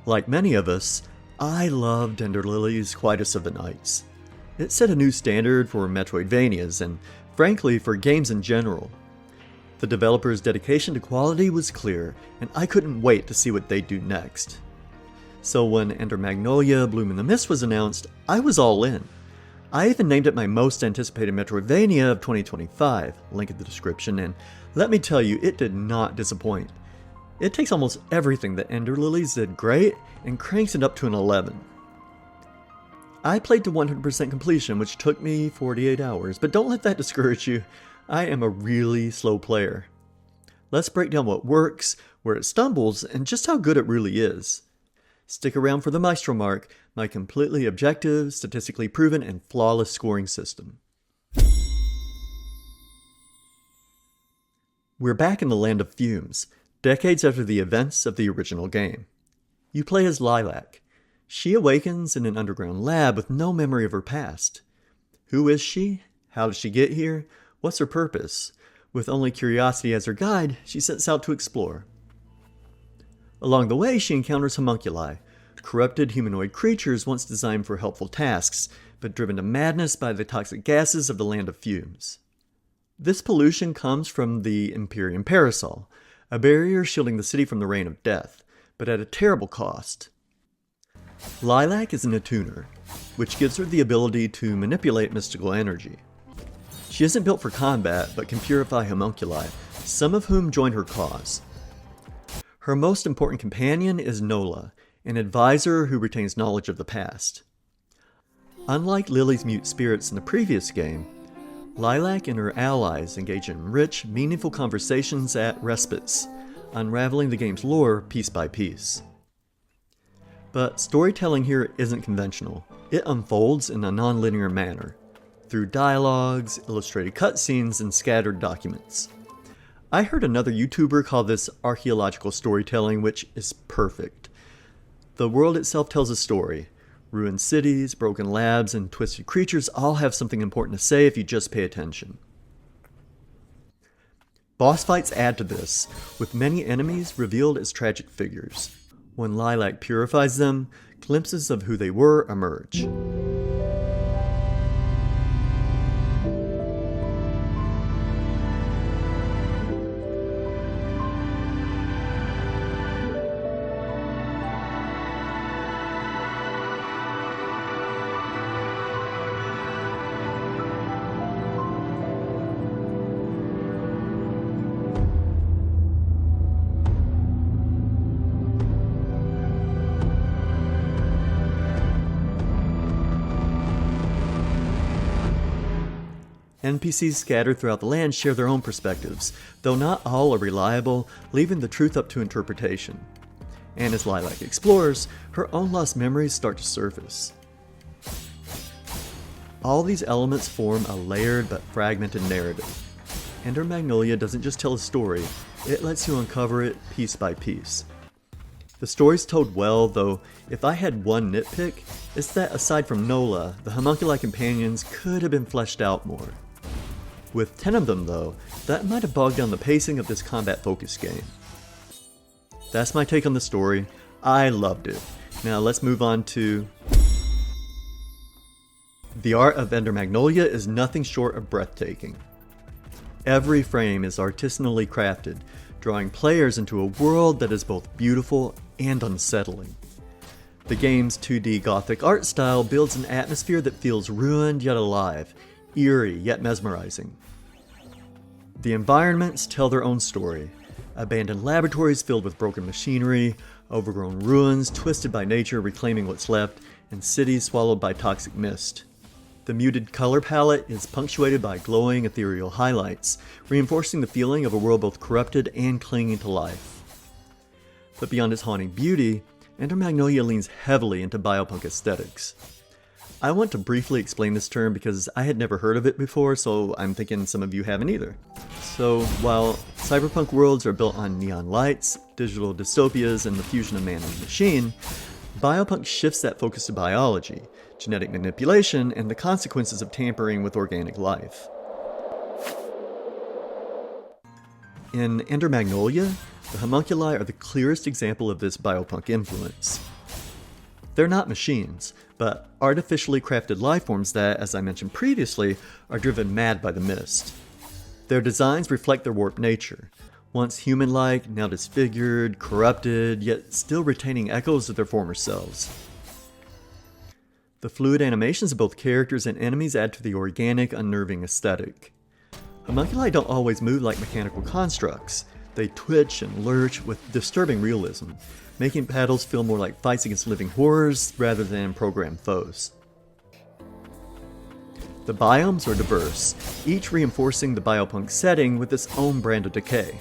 Like many of us, I loved Ender Lilies' Quietus of the Nights. It set a new standard for Metroidvanias and, frankly, for games in general. The developer's dedication to quality was clear, and I couldn't wait to see what they'd do next. So when Ender Magnolia Bloom in the Mist was announced, I was all in. I even named it my most anticipated Metroidvania of 2025, link in the description, and let me tell you, it did not disappoint. It takes almost everything that Ender Lilies did great and cranks it up to an 11. I played to 100% completion, which took me 48 hours, but don't let that discourage you. I am a really slow player. Let's break down what works, where it stumbles, and just how good it really is. Stick around for the Maestro Mark, my completely objective, statistically proven, and flawless scoring system. We're back in the Land of Fumes, decades after the events of the original game. You play as Lilac. She awakens in an underground lab with no memory of her past. Who is she? How did she get here? What's her purpose? With only curiosity as her guide, she sets out to explore. Along the way, she encounters homunculi, corrupted humanoid creatures once designed for helpful tasks, but driven to madness by the toxic gases of the Land of Fumes. This pollution comes from the Imperium Parasol, a barrier shielding the city from the rain of death, but at a terrible cost. Lilac is an attuner, which gives her the ability to manipulate mystical energy. She isn't built for combat, but can purify homunculi, some of whom join her cause. Her most important companion is Nola, an advisor who retains knowledge of the past. Unlike Lily's mute spirits in the previous game, Lilac and her allies engage in rich, meaningful conversations at respites, unraveling the game's lore piece by piece. But storytelling here isn't conventional. It unfolds in a nonlinear manner, through dialogues, illustrated cutscenes, and scattered documents. I heard another YouTuber call this archaeological storytelling, which is perfect. The world itself tells a story. Ruined cities, broken labs, and twisted creatures all have something important to say if you just pay attention. Boss fights add to this, with many enemies revealed as tragic figures. When Lilac purifies them, glimpses of who they were emerge. NPCs scattered throughout the land share their own perspectives, though not all are reliable, leaving the truth up to interpretation. And as Lilac explores, her own lost memories start to surface. All these elements form a layered but fragmented narrative. Ender Magnolia doesn't just tell a story, it lets you uncover it piece by piece. The story's told well, though if I had one nitpick, it's that aside from Nola, the homunculi companions could have been fleshed out more. With 10 of them though, that might have bogged down the pacing of this combat-focused game. That's my take on the story. I loved it. Now let's move on to... The art of Ender Magnolia is nothing short of breathtaking. Every frame is artisanally crafted, drawing players into a world that is both beautiful and unsettling. The game's 2D gothic art style builds an atmosphere that feels ruined yet alive, eerie yet mesmerizing. The environments tell their own story. Abandoned laboratories filled with broken machinery, overgrown ruins twisted by nature reclaiming what's left, and cities swallowed by toxic mist. The muted color palette is punctuated by glowing ethereal highlights, reinforcing the feeling of a world both corrupted and clinging to life. But beyond its haunting beauty, Ender Magnolia leans heavily into biopunk aesthetics. I want to briefly explain this term because I had never heard of it before, so I'm thinking some of you haven't either. So, while cyberpunk worlds are built on neon lights, digital dystopias, and the fusion of man and machine, biopunk shifts that focus to biology, genetic manipulation, and the consequences of tampering with organic life. In Ender Magnolia, the homunculi are the clearest example of this biopunk influence. They're not machines, but artificially crafted lifeforms that, as I mentioned previously, are driven mad by the mist. Their designs reflect their warped nature. Once human-like, now disfigured, corrupted, yet still retaining echoes of their former selves. The fluid animations of both characters and enemies add to the organic, unnerving aesthetic. Homunculi don't always move like mechanical constructs. They twitch and lurch with disturbing realism, making battles feel more like fights against living horrors rather than programmed foes. The biomes are diverse, each reinforcing the Biopunk setting with its own brand of decay.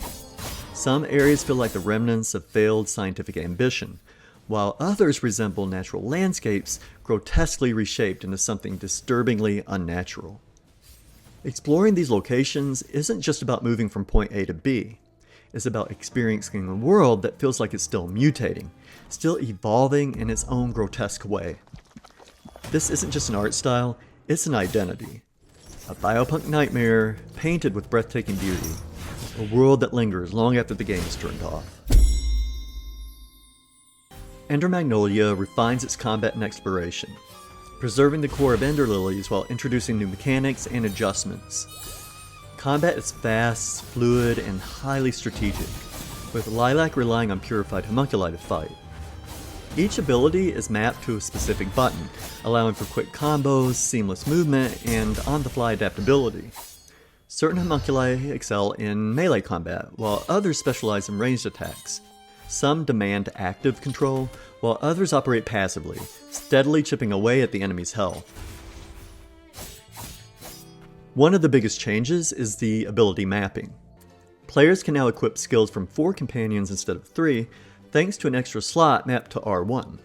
Some areas feel like the remnants of failed scientific ambition, while others resemble natural landscapes grotesquely reshaped into something disturbingly unnatural. Exploring these locations isn't just about moving from point A to B. It's about experiencing a world that feels like it's still mutating, still evolving in its own grotesque way. This isn't just an art style, it's an identity. A biopunk nightmare painted with breathtaking beauty. A world that lingers long after the game is turned off. Ender Magnolia refines its combat and exploration, preserving the core of Ender Lilies while introducing new mechanics and adjustments. Combat is fast, fluid, and highly strategic, with Lilac relying on purified homunculi to fight. Each ability is mapped to a specific button, allowing for quick combos, seamless movement, and on-the-fly adaptability. Certain homunculi excel in melee combat, while others specialize in ranged attacks. Some demand active control, while others operate passively, steadily chipping away at the enemy's health. One of the biggest changes is the ability mapping. Players can now equip skills from 4 companions instead of 3, thanks to an extra slot mapped to R1.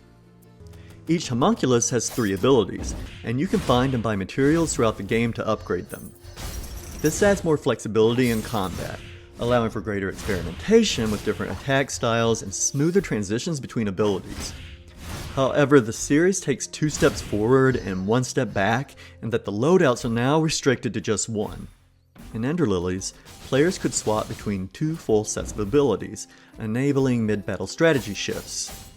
Each homunculus has 3 abilities, and you can find and buy materials throughout the game to upgrade them. This adds more flexibility in combat, allowing for greater experimentation with different attack styles and smoother transitions between abilities. However, the series takes 2 steps forward and 1 step back, and that the loadouts are now restricted to just 1. In Ender Lilies, players could swap between 2 full sets of abilities, enabling mid-battle strategy shifts.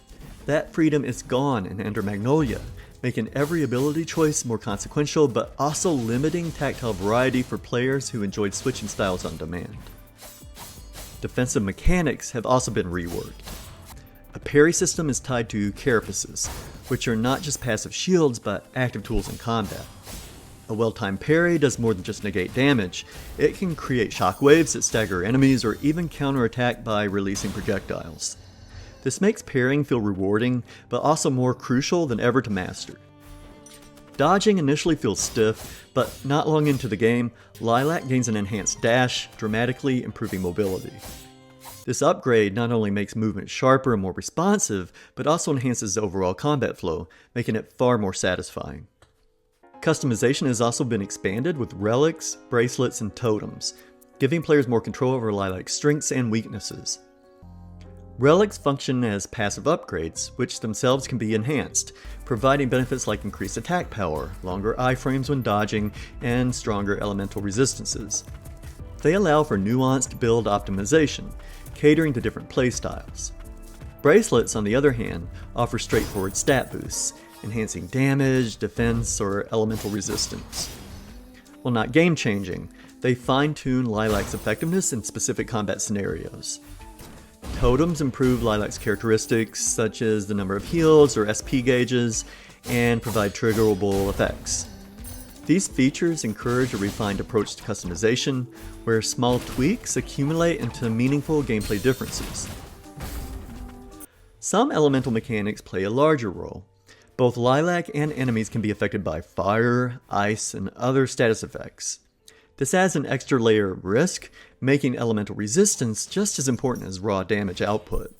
That freedom is gone in Ender Magnolia, making every ability choice more consequential but also limiting tactile variety for players who enjoyed switching styles on demand. Defensive mechanics have also been reworked. A parry system is tied to carapaces, which are not just passive shields but active tools in combat. A well-timed parry does more than just negate damage. It can create shockwaves that stagger enemies or even counterattack by releasing projectiles. This makes parrying feel rewarding, but also more crucial than ever to master. Dodging initially feels stiff, but not long into the game, Lilac gains an enhanced dash, dramatically improving mobility. This upgrade not only makes movement sharper and more responsive, but also enhances the overall combat flow, making it far more satisfying. Customization has also been expanded with relics, bracelets, and totems, giving players more control over Lilac's strengths and weaknesses. Relics function as passive upgrades, which themselves can be enhanced, providing benefits like increased attack power, longer iframes when dodging, and stronger elemental resistances. They allow for nuanced build optimization, catering to different playstyles. Bracelets, on the other hand, offer straightforward stat boosts, enhancing damage, defense, or elemental resistance. While not game-changing, they fine-tune Lilac's effectiveness in specific combat scenarios. Totems improve Lilac's characteristics, such as the number of heals or SP gauges, and provide triggerable effects. These features encourage a refined approach to customization, where small tweaks accumulate into meaningful gameplay differences. Some elemental mechanics play a larger role. Both Lilac and enemies can be affected by fire, ice, and other status effects. This adds an extra layer of risk, making elemental resistance just as important as raw damage output.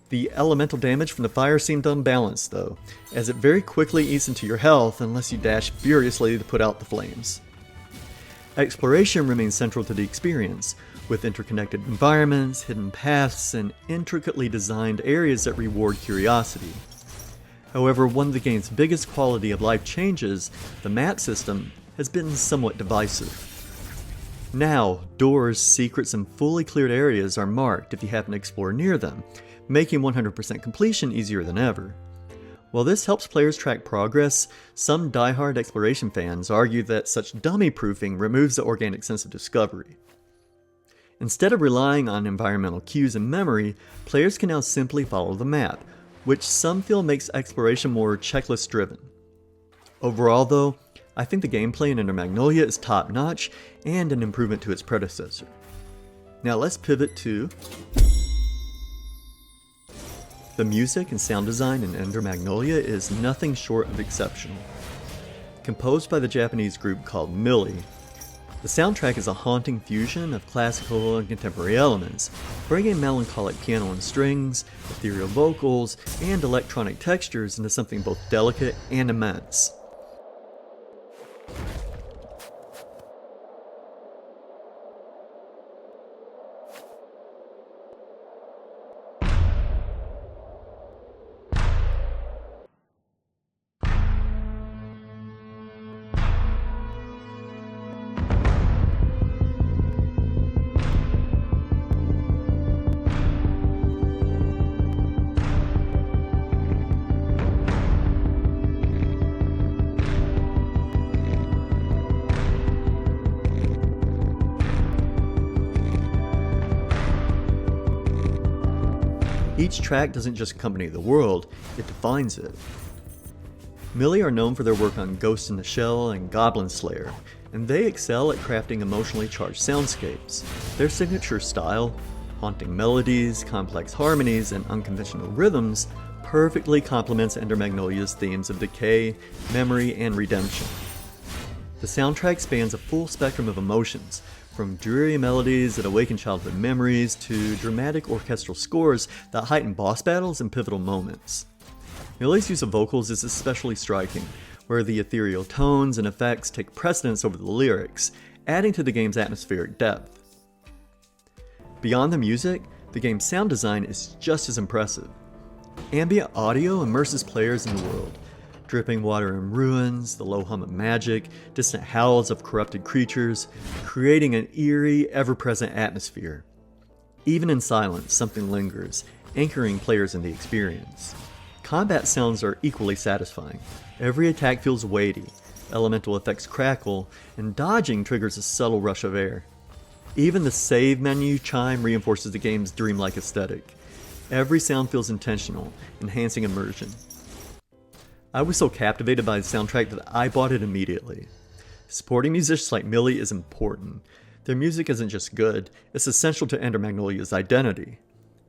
The elemental damage from the fire seemed unbalanced though, as it very quickly eats into your health unless you dash furiously to put out the flames. Exploration remains central to the experience, with interconnected environments, hidden paths, and intricately designed areas that reward curiosity. However, one of the game's biggest quality of life changes, the map system, has been somewhat divisive. Now, doors, secrets, and fully cleared areas are marked if you happen to explore near them, making 100% completion easier than ever. While this helps players track progress, some die-hard exploration fans argue that such dummy-proofing removes the organic sense of discovery. Instead of relying on environmental cues and memory, players can now simply follow the map, which some feel makes exploration more checklist-driven. Overall though, I think the gameplay in Ender Magnolia is top-notch and an improvement to its predecessor. Now let's pivot to the music and sound design in Ender Magnolia is nothing short of exceptional. Composed by the Japanese group called Mili, the soundtrack is a haunting fusion of classical and contemporary elements, bringing melancholic piano and strings, ethereal vocals, and electronic textures into something both delicate and immense. Each track doesn't just accompany the world, it defines it. Mili are known for their work on Ghost in the Shell and Goblin Slayer, and they excel at crafting emotionally charged soundscapes. Their signature style, haunting melodies, complex harmonies, and unconventional rhythms, perfectly complements Ender Magnolia's themes of decay, memory, and redemption. The soundtrack spans a full spectrum of emotions, from dreary melodies that awaken childhood memories to dramatic orchestral scores that heighten boss battles and pivotal moments. Mili's use of vocals is especially striking, where the ethereal tones and effects take precedence over the lyrics, adding to the game's atmospheric depth. Beyond the music, the game's sound design is just as impressive. Ambient audio immerses players in the world. Dripping water in ruins, the low hum of magic, distant howls of corrupted creatures, creating an eerie, ever-present atmosphere. Even in silence, something lingers, anchoring players in the experience. Combat sounds are equally satisfying. Every attack feels weighty, elemental effects crackle, and dodging triggers a subtle rush of air. Even the save menu chime reinforces the game's dreamlike aesthetic. Every sound feels intentional, enhancing immersion. I was so captivated by the soundtrack that I bought it immediately. Supporting musicians like Mili is important. Their music isn't just good, it's essential to Ender Magnolia's identity.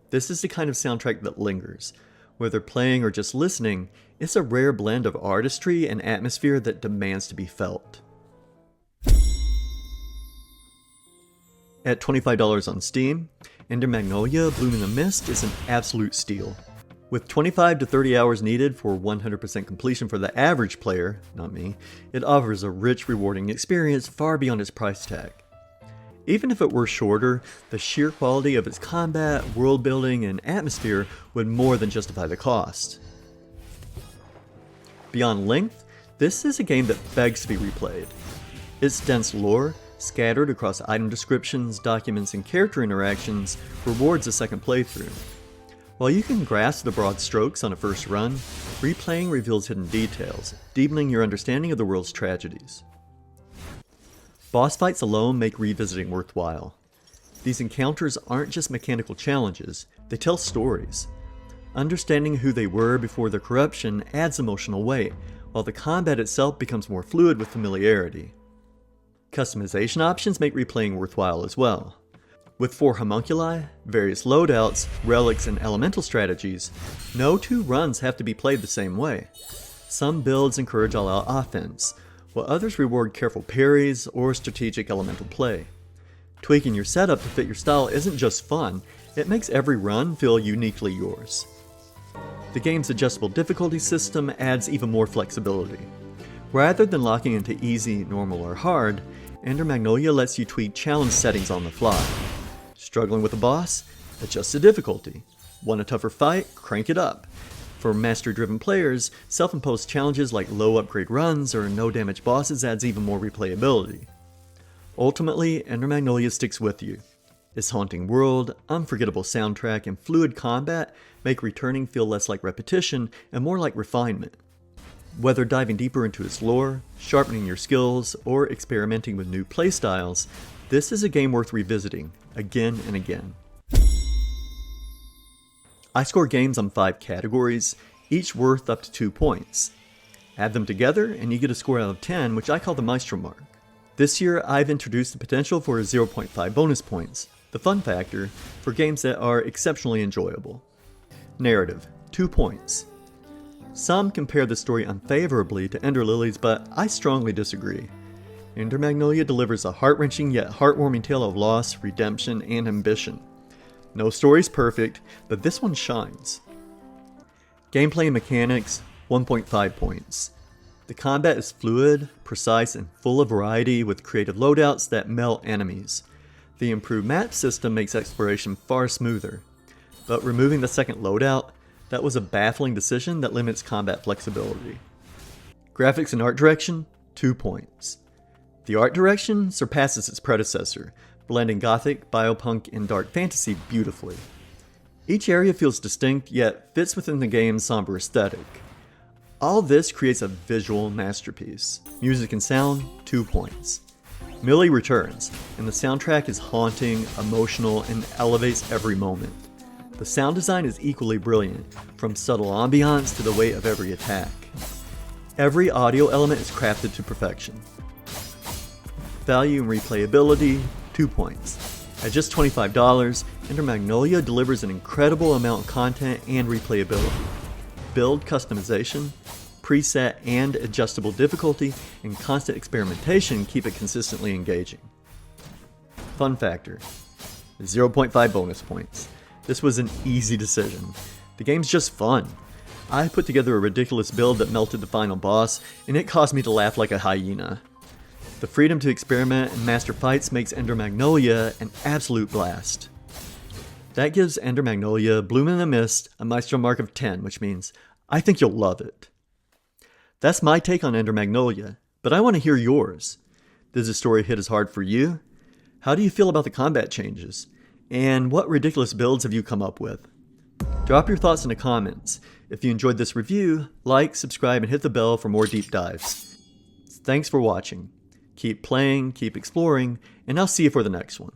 This is the kind of soundtrack that lingers. Whether playing or just listening, it's a rare blend of artistry and atmosphere that demands to be felt. At $25 on Steam, Ender Magnolia Bloom in the Mist is an absolute steal. With 25 to 30 hours needed for 100% completion for the average player, not me, it offers a rich, rewarding experience far beyond its price tag. Even if it were shorter, the sheer quality of its combat, world building, and atmosphere would more than justify the cost. Beyond length, this is a game that begs to be replayed. Its dense lore, scattered across item descriptions, documents, and character interactions, rewards a second playthrough. While you can grasp the broad strokes on a first run, replaying reveals hidden details, deepening your understanding of the world's tragedies. Boss fights alone make revisiting worthwhile. These encounters aren't just mechanical challenges, they tell stories. Understanding who they were before their corruption adds emotional weight, while the combat itself becomes more fluid with familiarity. Customization options make replaying worthwhile as well. With 4 homunculi, various loadouts, relics, and elemental strategies, no 2 runs have to be played the same way. Some builds encourage all-out offense, while others reward careful parries or strategic elemental play. Tweaking your setup to fit your style isn't just fun, it makes every run feel uniquely yours. The game's adjustable difficulty system adds even more flexibility. Rather than locking into easy, normal, or hard, Ender Magnolia lets you tweak challenge settings on the fly. Struggling with a boss? Adjust the difficulty. Want a tougher fight? Crank it up. For mastery-driven players, self-imposed challenges like low upgrade runs or no damage bosses adds even more replayability. Ultimately, Ender Magnolia sticks with you. Its haunting world, unforgettable soundtrack, and fluid combat make returning feel less like repetition and more like refinement. Whether diving deeper into its lore, sharpening your skills, or experimenting with new playstyles, this is a game worth revisiting again and again. I score games on 5 categories, each worth up to 2 points. Add them together and you get a score out of 10, which I call the Maestro Mark. This year I've introduced the potential for 0.5 bonus points, the fun factor, for games that are exceptionally enjoyable. Narrative, 2 points. Some compare the story unfavorably to Ender Lilies, but I strongly disagree. Ender Magnolia delivers a heart-wrenching yet heartwarming tale of loss, redemption, and ambition. No story's perfect, but this one shines. Gameplay and mechanics, 1.5 points. The combat is fluid, precise, and full of variety with creative loadouts that melt enemies. The improved map system makes exploration far smoother. But removing the second loadout, that was a baffling decision that limits combat flexibility. Graphics and art direction, 2 points. The art direction surpasses its predecessor, blending gothic, biopunk, and dark fantasy beautifully. Each area feels distinct, yet fits within the game's somber aesthetic. All this creates a visual masterpiece. Music and sound, 2 points. Mili returns, and the soundtrack is haunting, emotional, and elevates every moment. The sound design is equally brilliant, from subtle ambiance to the weight of every attack. Every audio element is crafted to perfection. Value and replayability, 2 points. At just $25, Ender Magnolia delivers an incredible amount of content and replayability. Build customization, preset and adjustable difficulty, and constant experimentation keep it consistently engaging. Fun factor, 0.5 bonus points. This was an easy decision. The game's just fun. I put together a ridiculous build that melted the final boss, and it caused me to laugh like a hyena. The freedom to experiment and master fights makes Ender Magnolia an absolute blast. That gives Ender Magnolia Bloom in the Mist a Maestro Mark of 10, which means I think you'll love it. That's my take on Ender Magnolia, but I want to hear yours. Does the story hit as hard for you? How do you feel about the combat changes? And what ridiculous builds have you come up with? Drop your thoughts in the comments. If you enjoyed this review, like, subscribe, and hit the bell for more deep dives. Thanks for watching. Keep playing, keep exploring, and I'll see you for the next one.